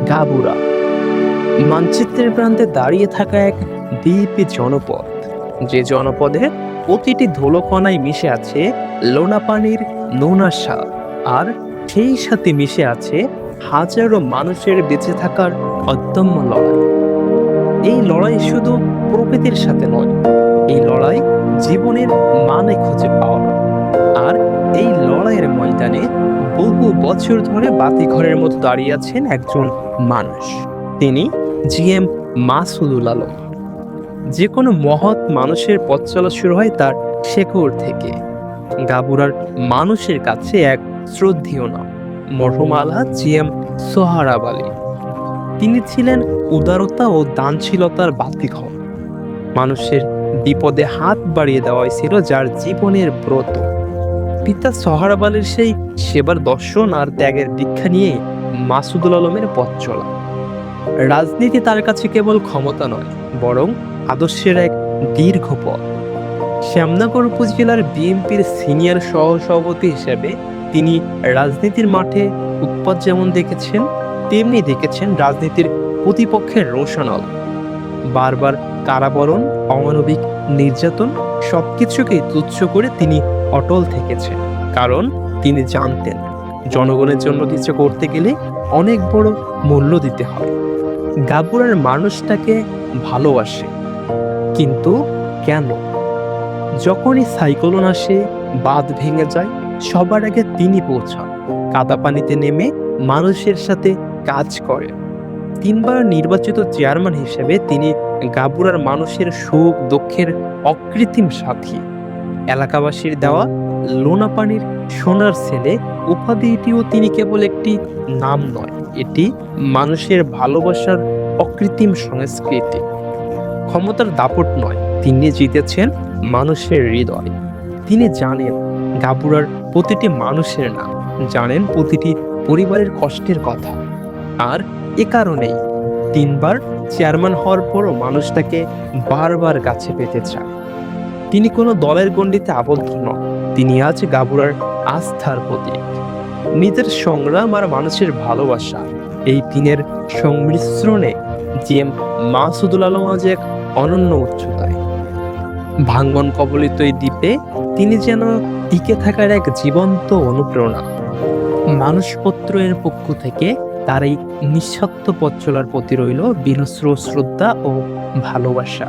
গাবুরা মানচিত্রের প্রান্তে দাঁড়িয়ে থাকা এক দ্বীপী জনপদ, যে জনপদে প্রতিটি ধুলোকণায় মিশে আছে লোনা পানির নোনা স্বাদ, আর সেই সাথে মিশে আছে হাজারো মানুষের বেঁচে থাকার অদম্য লড়াই। এই লড়াই শুধু প্রকৃতির সাথে নয়, এই লড়াই জীবনের মানে খুঁজে পাওয়া। আর এই লড়াইয়ের ময়দানে বহু বছর ধরে বাতিঘরের মতো দাঁড়িয়ে আছেন একজন মানুষ। তিনি জিএম মাসুদুল আলম। যে কোনো মহৎ মানুষের পথ চলা শুরু হয় তার শেকড় থেকে। গাবুরার মানুষের কাছে এক শ্রদ্ধেয় নাম মরহুম আলহাজ জিএম সোহরাব আলী। তিনি ছিলেন উদারতা ও দানশীলতার বাতিঘর। মানুষের বিপদে হাত বাড়িয়ে দেওয়াই ছিল যার জীবনের ব্রত। পিতা সোহরাব আলীর সেই সেবার দর্শন আর ত্যাগের দীক্ষা নিয়ে মাসুদুল আলমের পথ চলা। রাজনীতি তার কাছে কেবল ক্ষমতা নয়, বরং আদর্শের এক দীর্ঘ পথ। শ্যামনগর উপজেলার বিএনপির সিনিয়র সহসভাপতি হিসেবে তিনি রাজনীতির মাঠে উৎপাত যেমন দেখেছেন, তেমনি দেখেছেন রাজনীতির প্রতিপক্ষের রোষানল। বারবার কারাবরণ, অমানবিক নির্যাতন সবকিছুকেই তুচ্ছ করে তিনি অটল থেকেছেন। কারণ তিনি জানতেন জনগণের জন্য কিছু করতে গেলে অনেক বড় মূল্য দিতে হয়। গাবুরার মানুষ তাকে ভালোবাসে, কিন্তু কেন? যখনই সাইক্লোন আসে, বাঁধ ভেঙে যায়, সবার আগে তিনি পৌঁছান। কাদা পানিতে নেমে মানুষের সাথে কাজ করেন। 3বার নির্বাচিত চেয়ারম্যান হিসেবে তিনি গাবুরার মানুষের সুখ দুঃখের অকৃত্রিম সাথী। এলাকাবাসীর দেওয়া লোনা পানির সোনার ছেলে উপাধিটিও তিনি কেবল একটি নাম নয়, এটি মানুষের ভালোবাসার অকৃত্রিম সংস্কৃতি। ক্ষমতার দাপট নয়, তিনি জিতেছেন মানুষের হৃদয়। তিনি জানেন গাবুরার প্রতিটি মানুষের নাম, জানেন প্রতিটি পরিবারের কষ্টের কথা। আর এ কারণেই 3বার চেয়ারম্যান হওয়ার পরও মানুষ তাকে বারবার কাছে পেতে চায়। তিনি কোনো দলের গণ্ডিতে আবদ্ধ নন, তিনি আজ গাবুরার আস্থার প্রতীক। নিজের সংগ্রাম আর মানুষের ভালোবাসা, এই তিনের সংমিশ্রণে জিএম মাসুদুল আলম আজ এক অনন্য উচ্চতায়। ভাঙ্গন কবলিত এই দ্বীপে তিনি যেন টিকে থাকার এক জীবন্ত অনুপ্রেরণা। মানুষপত্র এর পক্ষ থেকে তার এই নিঃস্বার্থ পথ চলার প্রতি রইল বিনম্র শ্রদ্ধা ও ভালোবাসা।